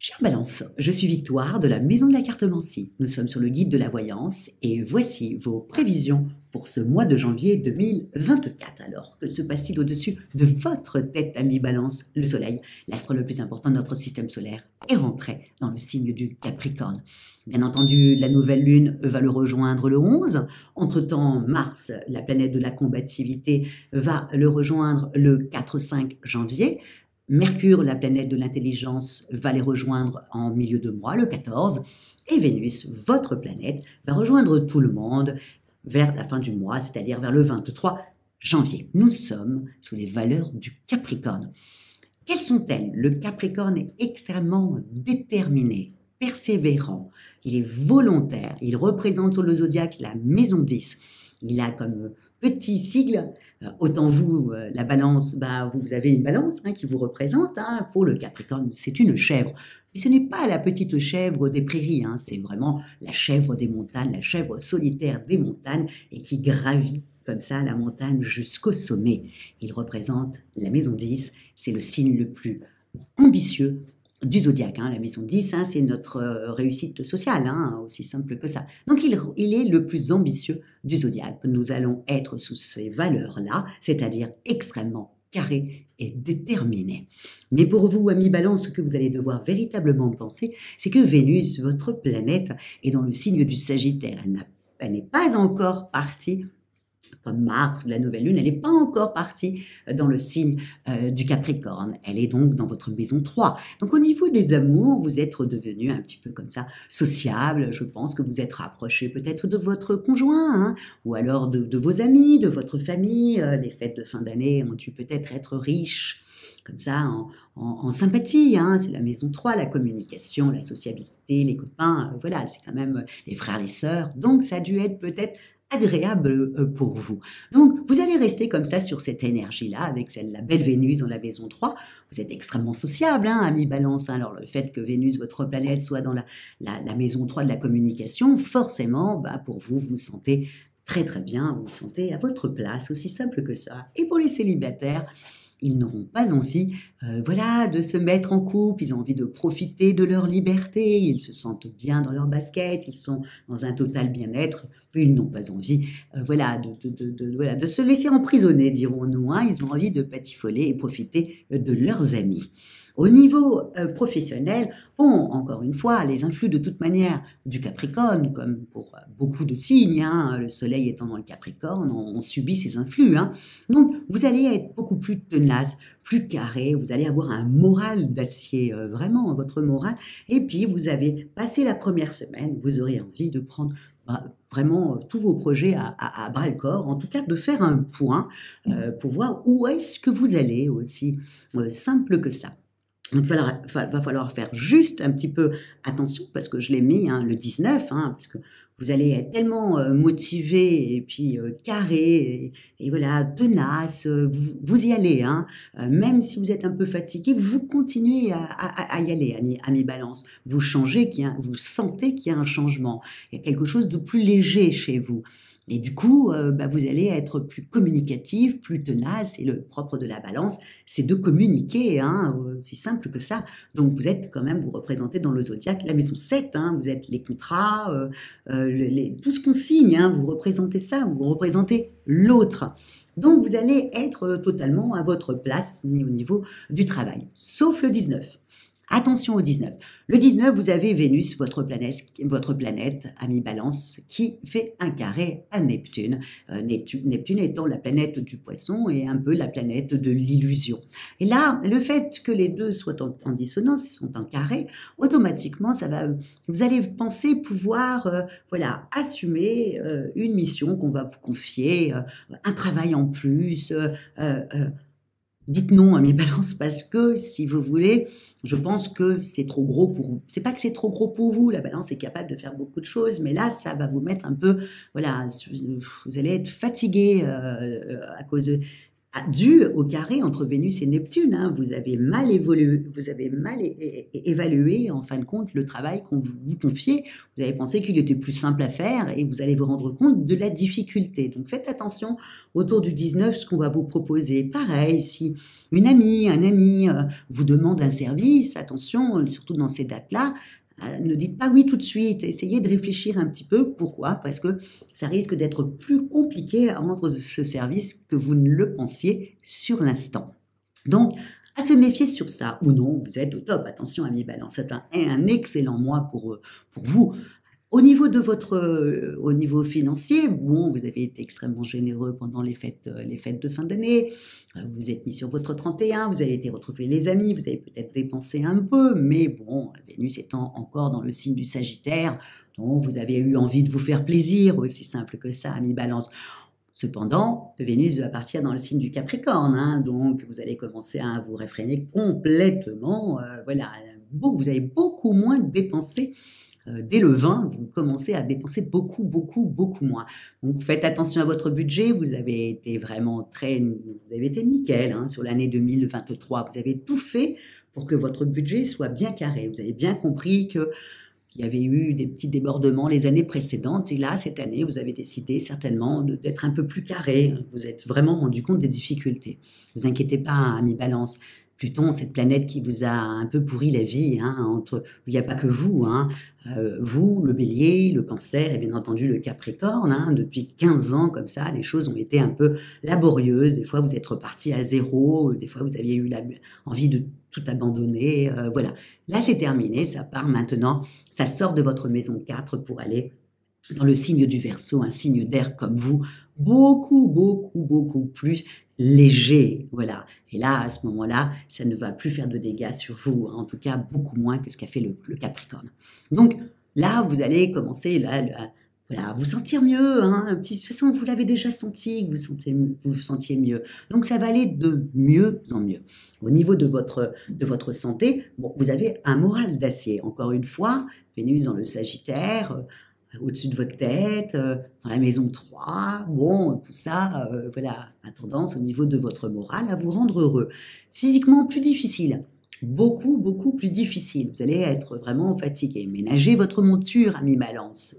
Chère Balance, je suis Victoire de la Maison de la Cartomancie. Nous sommes sur le guide de la voyance et voici vos prévisions pour ce mois de janvier 2024. Alors, que se passe-t-il au-dessus de votre tête, ami Balance? Le Soleil, l'astre le plus important de notre système solaire, est rentré dans le signe du Capricorne. Bien entendu, la nouvelle lune va le rejoindre le 11. Entre-temps, Mars, la planète de la combativité, va le rejoindre le 4-5 janvier. Mercure, la planète de l'intelligence, va les rejoindre en milieu de mois, le 14, et Vénus, votre planète, va rejoindre tout le monde vers la fin du mois, c'est-à-dire vers le 23 janvier. Nous sommes sous les valeurs du Capricorne. Quelles sont-elles? Le Capricorne est extrêmement déterminé, persévérant, il est volontaire, il représente sur le zodiaque la maison 10. Il a comme petit sigle, autant vous, la balance, vous avez une balance qui vous représente. Pour le Capricorne, c'est une chèvre. Mais ce n'est pas la petite chèvre des prairies, c'est vraiment la chèvre des montagnes, la chèvre solitaire des montagnes et qui gravit comme ça la montagne jusqu'au sommet. Il représente la maison 10, c'est le signe le plus ambitieux du zodiaque. La maison 10, c'est notre réussite sociale, aussi simple que ça. Donc il est le plus ambitieux du zodiaque. Nous allons être sous ces valeurs-là, c'est-à-dire extrêmement carré et déterminé. Mais pour vous, amis Balance, ce que vous allez devoir véritablement penser, c'est que Vénus, votre planète, est dans le signe du Sagittaire. Elle n'est pas encore partie comme Mars ou la nouvelle lune, elle n'est pas encore partie dans le signe du Capricorne. Elle est donc dans votre maison 3. Donc au niveau des amours, vous êtes devenu un petit peu comme ça sociable. Je pense que vous êtes rapproché peut-être de votre conjoint, ou alors de vos amis, de votre famille. Les fêtes de fin d'année ont dû peut-être être riches comme ça, en sympathie, c'est la maison 3, la communication, la sociabilité, les copains, voilà, c'est quand même les frères, les sœurs, donc ça a dû être peut-être agréable pour vous. Donc, vous allez rester comme ça sur cette énergie-là, avec la belle Vénus dans la maison 3. Vous êtes extrêmement sociable, ami Balance. Alors, le fait que Vénus, votre planète, soit dans la maison 3 de la communication, forcément, pour vous, vous vous sentez très très bien, vous vous sentez à votre place, aussi simple que ça. Et pour les célibataires, ils n'auront pas envie de se mettre en couple, ils ont envie de profiter de leur liberté, ils se sentent bien dans leur basket, ils sont dans un total bien-être, puis ils n'ont pas envie de se laisser emprisonner, dirons-nous. Ils ont envie de patifoler et profiter de leurs amis. Au niveau professionnel, encore une fois, les influx de toute manière du Capricorne, comme pour beaucoup de signes, le soleil étant dans le Capricorne, on subit ces influx. Donc, vous allez être beaucoup plus tenace, plus carré, vous allez avoir un moral d'acier, vraiment, votre moral. Et puis, vous avez passé la première semaine, vous aurez envie de prendre vraiment tous vos projets à bras-le-corps, en tout cas de faire un point pour voir où est-ce que vous allez, aussi simple que ça. Donc, il va falloir faire juste un petit peu attention, parce que je l'ai mis le 19, parce que vous allez être tellement motivé et puis carré et voilà, tenace, vous y allez. Même si vous êtes un peu fatigué, vous continuez à y aller, ami Balance. Vous changez, vous sentez qu'il y a un changement. Il y a quelque chose de plus léger chez vous. Et du coup, vous allez être plus communicatif, plus tenace. Et le propre de la Balance, c'est de communiquer, c'est simple que ça. Donc, vous représentez dans le zodiaque la maison 7, vous êtes les contrats, tout ce qu'on signe, vous représentez ça, vous représentez l'autre. Donc, vous allez être totalement à votre place au niveau du travail, sauf le 19. Attention au 19. Le 19, vous avez Vénus, votre planète, ami Balance, qui fait un carré à Neptune. Neptune étant la planète du poisson et un peu la planète de l'illusion. Et là, le fait que les deux soient en dissonance, sont en carré, automatiquement, vous allez penser pouvoir assumer une mission qu'on va vous confier, un travail en plus, dites non, ami Balance, parce que, si vous voulez, je pense que c'est trop gros pour vous. C'est pas que c'est trop gros pour vous, la Balance est capable de faire beaucoup de choses, mais là, ça va vous mettre un peu, vous allez être fatigué à cause dû au carré entre Vénus et Neptune. Hein. Vous avez mal évolué, vous avez mal évalué, en fin de compte, le travail qu'on vous confiait. Vous avez pensé qu'il était plus simple à faire et vous allez vous rendre compte de la difficulté. Donc, faites attention autour du 19, ce qu'on va vous proposer. Pareil, si une amie, un ami vous demande un service, attention, surtout dans ces dates-là, ne dites pas oui tout de suite, essayez de réfléchir un petit peu. Pourquoi? Parce que ça risque d'être plus compliqué à rendre ce service que vous ne le pensiez sur l'instant. Donc, à se méfier sur ça, ou non, vous êtes au top. Attention, amis Balance, c'est un excellent mois pour vous. Au niveau au niveau financier, bon, vous avez été extrêmement généreux pendant les fêtes de fin d'année. Vous êtes mis sur votre 31, vous avez été retrouver les amis, vous avez peut-être dépensé un peu, mais bon, Vénus étant encore dans le signe du Sagittaire, donc vous avez eu envie de vous faire plaisir, aussi simple que ça, amis Balance. Cependant, Vénus va partir dans le signe du Capricorne, hein, donc vous allez commencer à vous réfréner complètement. Voilà, vous avez beaucoup moins dépensé. Dès le 20, vous commencez à dépenser beaucoup moins. Donc, faites attention à votre budget. Vous avez été vraiment vous avez été nickel hein, sur l'année 2023. Vous avez tout fait pour que votre budget soit bien carré. Vous avez bien compris qu'il y avait eu des petits débordements les années précédentes. Et là, cette année, vous avez décidé certainement d'être un peu plus carré. Vous êtes vraiment rendu compte des difficultés. Ne vous inquiétez pas, amis Balance. Pluton, cette planète qui vous a un peu pourri la vie, hein, il n'y a pas que vous, hein, vous, le Bélier, le Cancer et bien entendu le Capricorne, hein, depuis 15 ans comme ça, les choses ont été un peu laborieuses, des fois vous êtes reparti à zéro, des fois vous aviez eu envie de tout abandonner, voilà. Là c'est terminé, ça part maintenant, ça sort de votre maison 4 pour aller dans le signe du Verseau, un signe d'air comme vous, beaucoup plus léger, voilà. Et là, à ce moment-là, ça ne va plus faire de dégâts sur vous, hein, en tout cas beaucoup moins que ce qu'a fait le Capricorne. Donc là, vous allez commencer voilà, à vous sentir mieux. Hein. De toute façon, vous l'avez déjà senti, que vous sentiez mieux. Donc ça va aller de mieux en mieux. Au niveau de votre santé, bon, vous avez un moral d'acier. Encore une fois, Vénus dans le Sagittaire, au-dessus de votre tête, dans la maison 3, bon, tout ça, voilà, a tendance au niveau de votre morale à vous rendre heureux. Physiquement, plus difficile, beaucoup plus difficile. Vous allez être vraiment fatigué. Ménagez votre monture, ami Balance.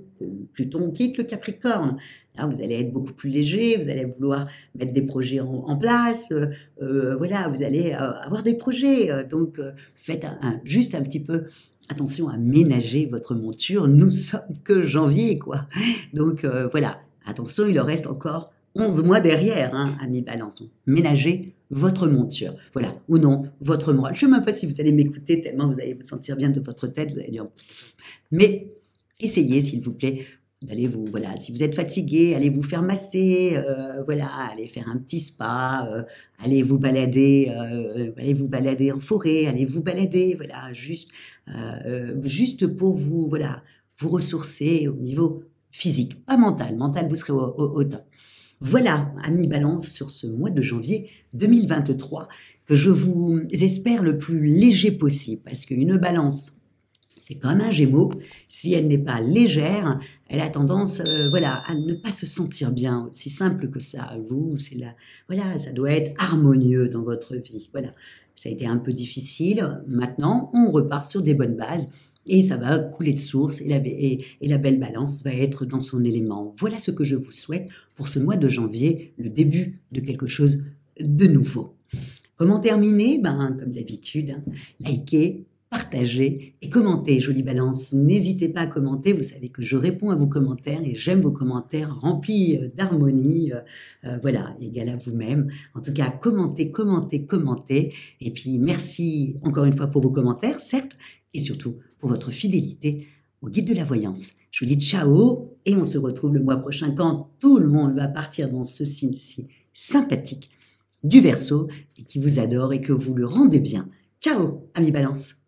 Pluton quitte le Capricorne. Là, vous allez être beaucoup plus léger, vous allez vouloir mettre des projets en place, voilà, vous allez avoir des projets. Donc, faites juste un petit peu attention à ménager votre monture. Nous sommes que janvier, quoi. Donc, voilà, attention, il en reste encore 11 mois derrière, hein, amis Balance. Ménagez votre monture, voilà, ou non, votre morale. Je ne sais même pas si vous allez m'écouter tellement vous allez vous sentir bien de votre tête, vous allez dire, mais essayez, s'il vous plaît, voilà, si vous êtes fatigué, allez vous faire masser, voilà, allez faire un petit spa, allez vous balader en forêt, allez vous balader, voilà, juste pour vous, voilà, vous ressourcer au niveau physique, pas mental. Mental, vous serez au top. Voilà, amis Balance, sur ce mois de janvier 2023, que je vous espère le plus léger possible, parce qu'une Balance, c'est comme un Gémeaux, si elle n'est pas légère, elle a tendance, voilà, à ne pas se sentir bien, aussi simple que ça. Vous, voilà, ça doit être harmonieux dans votre vie, voilà. Ça a été un peu difficile, maintenant, on repart sur des bonnes bases, et ça va couler de source, et la belle Balance va être dans son élément. Voilà ce que je vous souhaite pour ce mois de janvier, le début de quelque chose de nouveau. Comment terminer? Ben, comme d'habitude, hein, likez, partagez et commentez, jolie Balance. N'hésitez pas à commenter, vous savez que je réponds à vos commentaires et j'aime vos commentaires remplis d'harmonie, voilà, égal à vous-même. En tout cas, commentez. Et puis, merci encore une fois pour vos commentaires, certes, et surtout pour votre fidélité au guide de la voyance. Je vous dis ciao et on se retrouve le mois prochain quand tout le monde va partir dans ce signe-ci sympathique du Verseau et qui vous adore et que vous le rendez bien. Ciao, amis Balance!